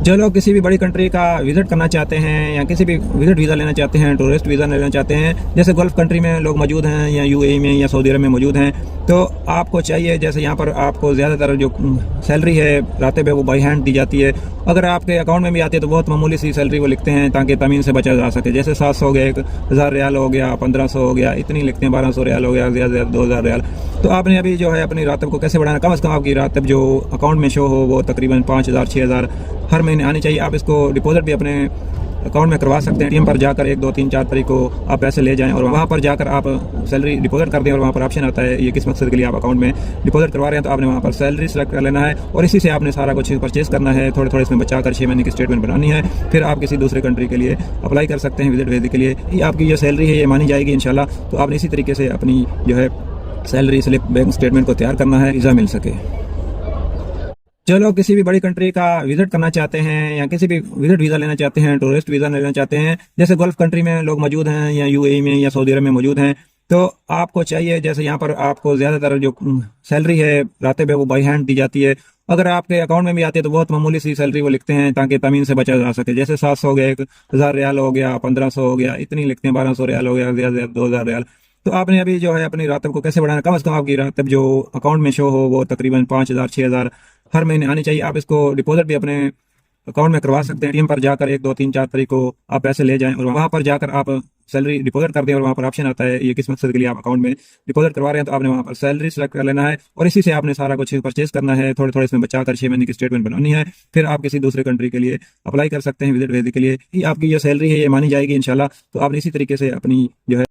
जो लोग किसी भी बड़ी कंट्री का विजिट करना चाहते हैं या किसी भी विजिट वीज़ा लेना चाहते हैं, टूरिस्ट वीज़ा लेना चाहते हैं, जैसे गल्फ़ कंट्री में लोग मौजूद हैं या यूएई में या सऊदी अरब में मौजूद हैं, तो आपको चाहिए जैसे यहाँ पर आपको ज़्यादातर जो सैलरी है रातें पे वो बाई हैंड दी जाती है। अगर आपके अकाउंट में भी आती है तो बहुत मामूली सी सैलरी वो लिखते हैं ताकि तमीन से बचा जा सके। जैसे 700 हो गया, 1000 रियाल हो गया, 1500 हो गया, इतनी लिखते हैं, 1200 रियाल हो गया, ज़्यादा से ज़्यादा 2000 रियाल। तो आपने अभी जो है अपनी रातब को कैसे बढ़ाना, कम से कम आपकी रातब जो अकाउंट में शो हो वो तकरीबन 5000 6000 हर महीने आनी चाहिए। आप इसको डिपॉजिट भी अपने अकाउंट में करवा सकते हैं। एटीएम पर जाकर 1 2 3 4 तारीख को आप पैसे ले जाएं और वहाँ पर जाकर आप सैलरी डिपॉजिट कर दें और वहाँ पर ऑप्शन आता है ये किस मकसद के लिए आप अकाउंट में डिपॉजिट करवा रहे हैं, तो आपने वहाँ पर सैलरी सेलेक्ट कर लेना है और इसी से आपने सारा कुछ परचेज करना है। थोड़े थोड़े इसमें बचाकर 6 महीने की स्टेटमेंट बनानी है, फिर आप किसी दूसरे कंट्री के लिए अप्लाई कर सकते हैं विजिट वीज़ा के लिए। ये आपकी जो सैलरी है ये मानी जाएगी इंशाल्लाह। तो आपने इसी तरीके से अपनी जो है सैलरी स्लिप बैंक स्टेटमेंट को तैयार करना है, वीज़ा मिल सके। जो लोग किसी भी बड़ी कंट्री का विजिट करना चाहते हैं या किसी भी विजिट वीज़ा लेना चाहते हैं, टूरिस्ट वीज़ा लेना चाहते हैं, जैसे गल्फ़ कंट्री में लोग मौजूद हैं या यूएई में या सऊदी अरब में मौजूद हैं, तो आपको चाहिए जैसे यहाँ पर आपको ज़्यादातर जो सैलरी है रातें पे वो बाई हैंड दी जाती है। अगर आपके अकाउंट में भी आती है तो बहुत मामूली सी सैलरी वो लिखते हैं ताकि तमीन से बचा जा सके। जैसे 700 हो गया, 1000 रियाल हो गया, 1500 हो गया, इतनी लिखते हैं, 1200 रियाल हो गया, ज़्यादा से ज़्यादा 2000 रियाल। तो आपने अभी जो है अपनी रातब को कैसे बढ़ाना, कम से कम आपकी रातब जो अकाउंट में शो हो वो तकरीबन 5000 6000 हर महीने आनी चाहिए। आप इसको डिपॉजिट भी अपने अकाउंट में करवा सकते हैं। एटीएम पर जाकर 1 2 3 4 तारीख को आप पैसे ले जाएं और वहाँ पर जाकर आप सैलरी डिपॉजिट कर दें और वहाँ पर ऑप्शन आता है ये किस मकसद के लिए आप अकाउंट में डिपॉजिट करवा रहे हैं, तो आपने वहाँ पर सैलरी सेलेक्ट कर लेना है और इसी से आपने सारा कुछ परचेज करना है। थोड़े थोड़े इसमें बचाकर 6 महीने की स्टेटमेंट बनानी है, फिर आप किसी दूसरे कंट्री के लिए अप्लाई कर सकते हैं विजिट वीज़ा के लिए। ये आपकी जो सैलरी है ये मानी जाएगी इंशाल्लाह। तो आपने इसी तरीके से अपनी जो है